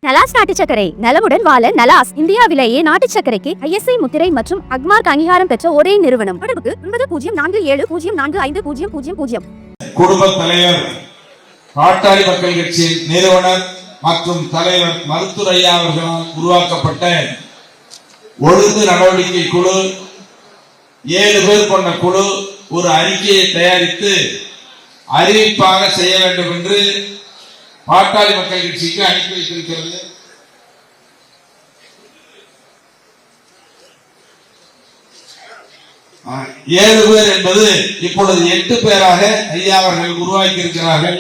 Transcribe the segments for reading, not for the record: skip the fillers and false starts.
நலாஸ் நாட்டு சர்க்கரை நலமுடன் வாழ நலாஸ் இந்தியாவிலேயே நாட்டு சர்க்கரைக்கு ISI முத்திரை மற்றும் அக்மார்க் அங்கீகாரம் பெற்ற ஒரே நிறுவனம். தொடர்புக்கு 9047045000. குடும்ப தலைவர், பாட்டாளி மக்கள் கட்சியின் நிறுவனர் மற்றும் தலைவர் மருத்துவர் ஐயா அவர்களால் உருவாக்கப்பட்ட ஒழுங்கு நடவடிக்கை குழு 7 பேர் கொண்ட குழு ஒரு அறிக்கையை தயாரித்து அறிவிப்பாக செய்ய வேண்டும் என்று பாட்டாளி மக்கள் கட்சிக்கு அனுப்பி வைத்திருக்கிறது. ஏழு பேர் என்பது இப்பொழுது 8 பேராக ஐயா அவர்கள் உருவாக்கி இருக்கிறார்கள்.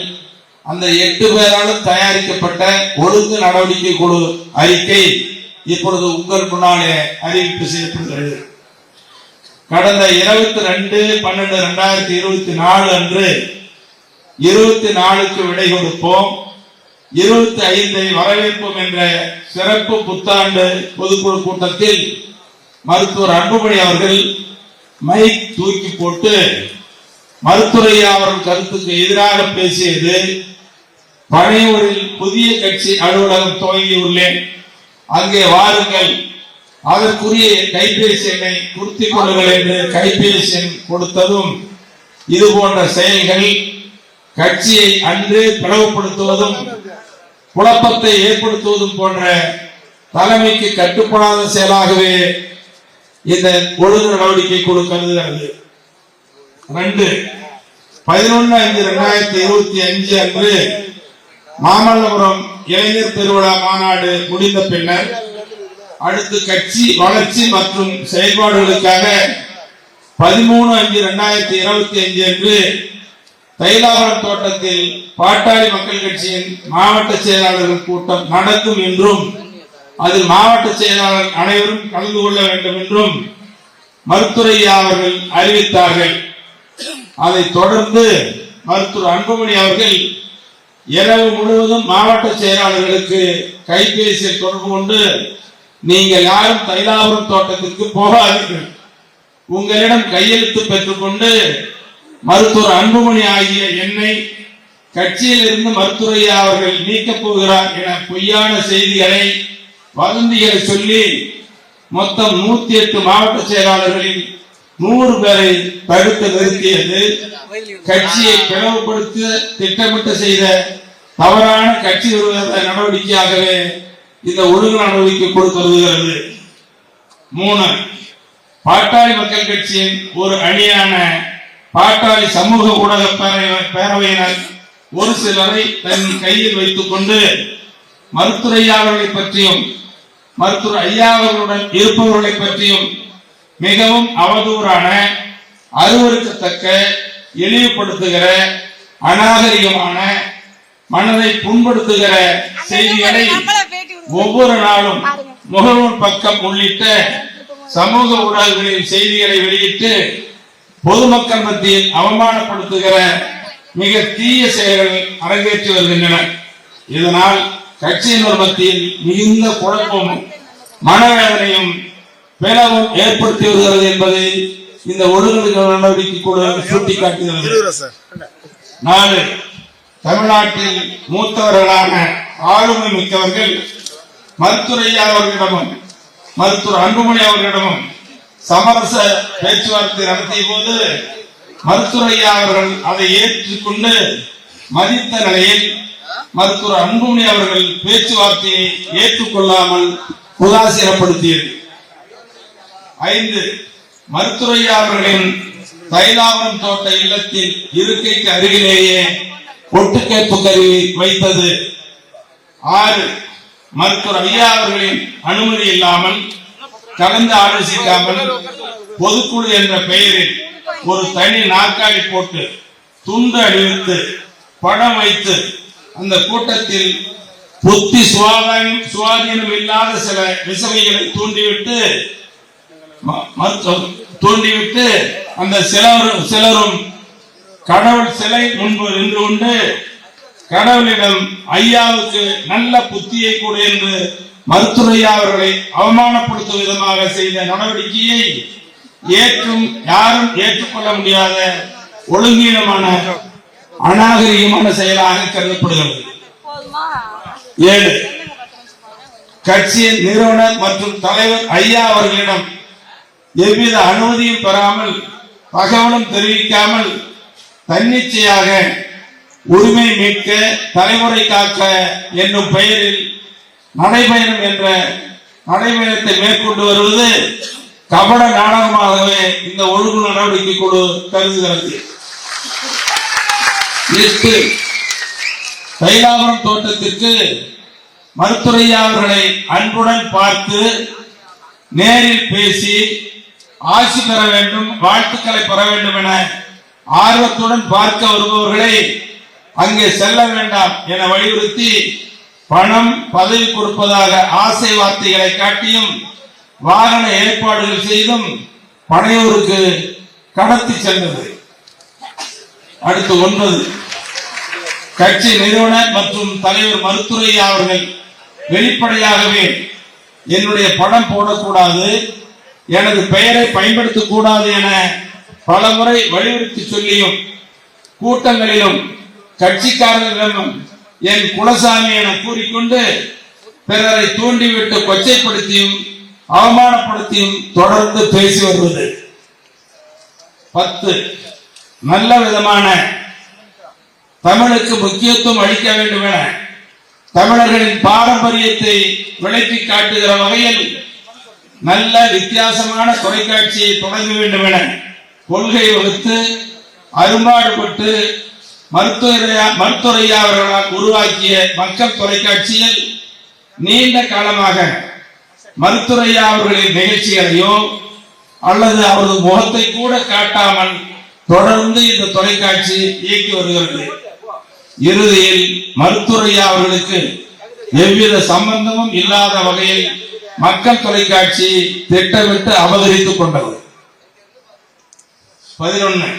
அந்த 8 பேராலும் தயாரிக்கப்பட்ட ஒழுங்கு நடவடிக்கை குழு அறிக்கை இப்பொழுது உங்கள் முன்னாலே அறிவிப்பு செய்யப்படுகிறது. கடந்த 22/12/2024 அன்று 24க்கு விடை கொடுப்போம், 25 வரவேற்போம் என்ற சிறப்பு புத்தாண்டு பொதுக்குழு கூட்டத்தில் மருத்துவர் அன்புமணி அவர்கள் மைக் தூக்கி போட்டு மருத்துவர் அவர்கள் கருத்துக்கு எதிராக பேசியது, பனையூரில் புதிய கட்சி அலுவலகம் துவங்கியுள்ளேன், அங்கே வாருங்கள், அதற்குரிய கைபேசி எண்ணை குறித்துக் கொள்ளுங்கள் என்று கைபேசி எண் கொடுத்ததும், இது போன்ற செயல்கள் கட்சியை அன்று பிளவுபடுத்துவதும் குழப்பத்தை ஏற்படுத்துவதும் போன்ற தலைமைக்கு கட்டுப்படாத செயலாகவே இந்த ஒழுங்கு நடவடிக்கை குழு கருதுகிறது. 11/5/2025 அன்று மாமல்லபுரம் இளைஞர் திருவிழா மாநாடு முடிந்த பின்னர் அடுத்து கட்சி வளர்ச்சி மற்றும் செயல்பாடுகளுக்காக 13/5/2025 அன்று தைலாபுரம் தோட்டத்தில் பாட்டாளி மக்கள் கட்சியின் மாவட்ட செயலாளர்கள் கூட்டம் நடக்கும் என்றும் அதில் மாவட்ட செயலாளர் அனைவரும் கலந்து கொள்ள வேண்டும் என்றும் மருத்துவர் ஐயா அவர்கள் அறிவித்தார்கள். அதை தொடர்ந்து மருத்துவர் அன்புமணி அவர்கள் இரவு முழுவதும் மாவட்ட செயலாளர்களுக்கு கைபேசியில் தொடர்பு கொண்டு, நீங்கள் யாரும் தைலாபுரம் தோட்டத்திற்கு போகாதீர்கள், உங்களிடம் கையெழுத்து பெற்றுக்கொண்டு மருத்துவர் அன்புமணி ஆகிய என்னை கட்சியில் இருந்து மருத்துவர் ஐயா அவர்கள் நீக்கப் போகிறார் என பொய்யான செய்திகளை வதந்திகளை சொல்லி மொத்தம் 108 மாவட்ட செயலாளர்களில் 100 பேரை தடுத்து நிறுத்தியது கட்சியை பிளவுபடுத்த திட்டமிட்டு செய்த தவறான கட்சி விரோத நடவடிக்கையாகவே இந்த ஒழுங்கு நடவடிக்கை கொடுக்கிறது. 3, பாட்டாளி மக்கள் கட்சியின் ஒரு அணியான பாட்டாளி சமூக ஊடக பேரவையினர் ஒரு சிலரை தன் கையில் வைத்துக் கொண்டு மருத்துவர் ஐயா அவர்களை பற்றியும் மருத்துவர் ஐயா அவர்களுடன் இருப்பவர்களை பற்றியும் மிகவும் அவதூறான, அருவருக்கத்தக்க, இழிவுபடுத்துகிற, அநாகரிகமான, மனதை புண்படுத்துகிற செய்திகளை ஒவ்வொரு நாளும் முகநூல் பக்கம் உள்ளிட்ட சமூக ஊடகங்களில் செய்திகளை வெளியிட்டு பொதுமக்கள் மத்தியில் அவமானப்படுத்துகிற மிக தீய செயல்கள் அரங்கேற்றி வருகின்றன. இதனால் கட்சியினர் மத்தியில் மிகுந்த குழப்பமும் மனவேதனையும் பிளவும் ஏற்படுத்தி வருகிறது என்பதை இந்த ஒழுங்கு நடவடிக்கை குழு சுட்டிக்காட்டுகிறது. 4, தமிழ்நாட்டில் மூத்தவர்களான ஆளுமை மிக்கவர்கள் மருத்துவர் ஐயா அவர்களிடமும் மருத்துவர் அன்புமணி அவர்களிடமும் சமரச பேச்சுவார்த்தை நடத்திய போது மருத்துவர் ஐயா அவர்கள் அதை ஏற்றுக்கொண்டு மதித்த நிலையில் மருத்துவர் அன்புமணி அவர்கள் பேச்சுவார்த்தையை ஏற்றுக்கொள்ளாமல் உதாசீனப்படுத்தியது. 5, மருத்துவர் ஐயா அவர்களின் தைலாபுரம் தோட்ட இல்லத்தில் இருக்கைக்கு அருகிலேயே ஒட்டுக்கேற்பு கருவி வைத்தது. 6, மருத்துவர் ஐயா அவர்களின் அனுமதி இல்லாமல், கலந்து ஆலோசிக்காமல் பொதுக்குழு என்ற பெயரில் ஒரு தனி நாற்காலி போட்டு துண்டு அணிவித்து படம் வைத்து அந்த கூட்டத்தில் புத்தி சுவாதீனம் இல்லாத சில விசவைகளை தூண்டிவிட்டு அந்த சிலரும் கடவுள் சிலை முன்பு நின்று கொண்டு கடவுளிடம் ஐயாவுக்கு நல்ல புத்தியை கூட என்று மருத்துவர் ஐயா அவர்களை அவமானப்படுத்தும் விதமாக செய்த நடவடிக்கையை யாரும் ஏற்றுக்கொள்ள முடியாத ஒழுங்கீனமான அநாகரிகமான செயலாக கருதப்படுகிறது. 7, கட்சியின் நிறுவனர் மற்றும் தலைவர் ஐயா அவர்களிடம் எவ்வித அனுமதியும் பெறாமல் தகவலும் தெரிவிக்காமல் தன்னிச்சையாக உரிமை மீட்க தலைமுறை காக்க என்னும் பெயரில் நடைபயணம் என்ற நடைபயணத்தை மேற்கொண்டு வருவது கபட நாடகமாகவே இந்த ஒழுங்கு நடவடிக்கை குழு கருதுகிறது. 8 தைலாபுரம் தோட்டத்திற்கு மருத்துரையா அவர்களை அன்புடன் பார்த்து நேரில் பேசி ஆசி பெற வேண்டும், வாழ்த்துக்களை பெற வேண்டும் என ஆர்வத்துடன் பார்க்க வருபவர்களை அங்கே செல்ல வேண்டாம் என வலியுறுத்தி பணம் பதவி கொடுப்பதாக ஆசை வார்த்தைகளை காட்டியும் வாகன ஏற்பாடுகள் செய்தும் பனையூருக்கு கடத்தி சென்றது. அடுத்து 9 கட்சி நிறுவனர் மற்றும் தலைவர் மருத்துரையா அவர்கள் வெளிப்படையாகவே என்னுடைய படம் போடக்கூடாது, எனது பெயரை பயன்படுத்தக்கூடாது என பலமுறை வலியுறுத்தி சொல்லியும் கூட்டங்களிலும் கட்சிக்காரர்களிடம் என் குலசாமி என கூறிக்கொண்டு பிறரை தூண்டிவிட்டு கொச்சைப்படுத்தியும் அவமானப்படுத்தியும் தொடர்ந்து பேசி வருவது. 10 நல்ல விதமான தமிழுக்கு முக்கியத்துவம் அளிக்க வேண்டும் என தமிழர்களின் பாரம்பரியத்தை விளக்கி காட்டுகிற வகையில் நல்ல வித்தியாசமான தொலைக்காட்சியை தொடங்க வேண்டும் என கொள்கை வகுத்து அரும்பாடுபட்டு மருத்துரையா அவர்களால் உருவாக்கிய மக்கள் தொலைக்காட்சியில் நீண்ட காலமாக மருத்துரையா அவர்களின் நிகழ்ச்சிகளையோ அல்லது அவரது முகத்தை கூட காட்டாமல் தொடர்ந்து இந்த தொலைக்காட்சி இயக்கி வருகிறது. இறுதியில் மருத்துரையா அவர்களுக்கு எவ்வித சம்பந்தமும் இல்லாத வகையில் மக்கள் தொலைக்காட்சி திட்டமிட்டு அபகரித்துக் கொண்டது. 11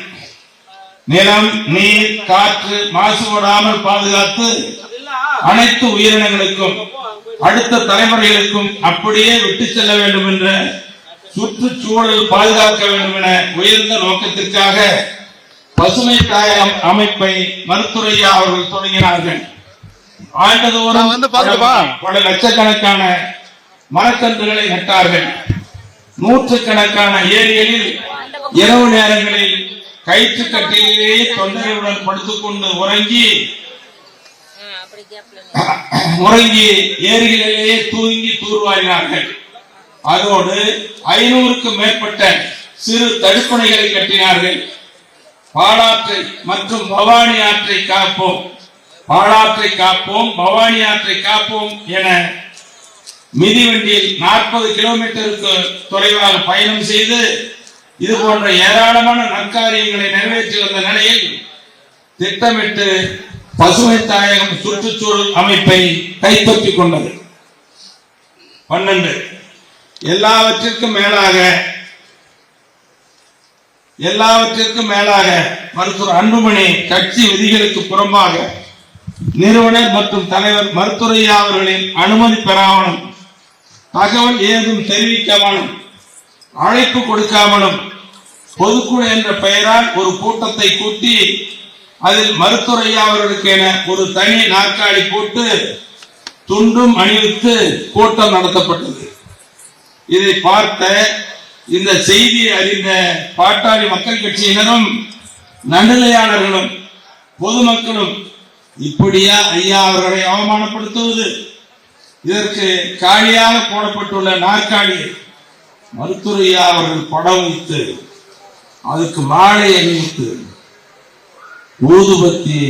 நிலம், நீர், காற்று மாசுபடாமல் பாதுகாத்து அனைத்து உயிரினங்களுக்கும் அடுத்த தலைமுறைகளுக்கும் அப்படியே விட்டு செல்ல வேண்டும் என்ற சுற்றுச்சூழல் பாதுகாக்க வேண்டும் என உயர்ந்த நோக்கத்திற்காக பசுமை தாயம் அமைப்பை மருத்துரையா அவர்கள் தொடங்கினார்கள். ஆண்டுதோறும் பல லட்சக்கணக்கான மரக்கன்றுகளை நட்டார்கள். நூற்றுக்கணக்கான ஏரிகளில் இரவு நேரங்களில் கயிற்று கட்டிலேயே தொண்டர்களுடன் படுத்துக்கொண்டு உறங்கி ஏரிகளிலேயே தூங்கி தூர்வாரினார்கள். அதோடு 500க்கும் மேற்பட்ட சிறு தடுப்பணைகளை கட்டினார்கள். பாலாற்றை மற்றும் பவானி ஆற்றை காப்போம், பாலாற்றை காப்போம், பவானி ஆற்றை காப்போம் என மிதிவண்டியில் 40 கிலோமீட்டருக்கு தொலைவாக பயணம் செய்து இது போன்ற ஏராளமான நற்காரியங்களை நிறைவேற்றி வந்த நிலையில் திட்டமிட்டு பசுமை தாயகம் சுற்றுச்சூழல் அமைப்பை கைப்பற்றிக் கொண்டது. 12 எல்லாவற்றிற்கும் மேலாக மருத்துவர் அன்புமணி கட்சி விதிகளுக்கு புறம்பாக நிறுவனர் மற்றும் தலைவர் மருத்துரையா அவர்களின் அனுமதி பெறாமலும் தகவல் ஏதும் தெரிவிக்காமலும் அழைப்பு கொடுக்காமலும் பொதுக்குழு என்ற பெயரால் ஒரு கூட்டத்தை கூட்டி அதில் மருத்துரையா அவர்களுக்கு என ஒரு தனி நாற்காலி போட்டு துண்டும் அணிவித்து கூட்டம் நடத்தப்பட்டது. இதை பார்த்த இந்த செய்தியை அறிந்த பாட்டாளி மக்கள் கட்சியினரும் நடுநிலையாளர்களும் பொதுமக்களும் இப்படியா ஐயா அவர்களை அவமானப்படுத்துவது, இதற்கு காலியாக போடப்பட்டுள்ள நாற்காலி மருத்துரையா அவர்கள் படம் வைத்து அதுக்கு மாலை அணிவித்து ஊதுபத்தி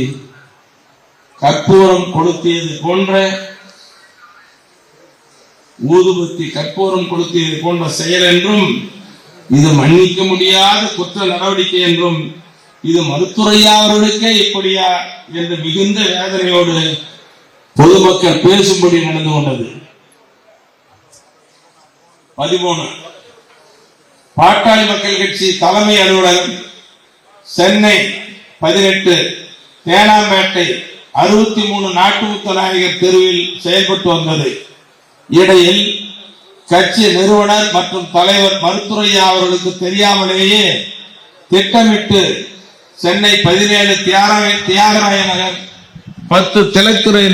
கற்பூரம் கொளுத்தியது போன்ற செயல் என்றும் இது மன்னிக்க முடியாத குற்ற நடவடிக்கை என்றும் இது மருத்துரையா அவர்களுக்கே இப்படியா என்று மிகுந்த வேதனையோடு பொதுமக்கள் பேசும்படி நடந்து கொண்டது. 13 பாட்டாளி மக்கள் கட்சி தலைமை அலுவலகம் சென்னை 18 தேனாம்பேட்டை 63 நாட்டு முத்தநாயகர் தெருவில் செயல்பட்டு வந்தது. இடையில் கட்சி நிறுவனர் மற்றும் தலைவர் மருத்துரையா அவர்களுக்கு தெரியாமலேயே திட்டமிட்டு சென்னை 17 தியாகராய நகர் 10 திலைத்துறை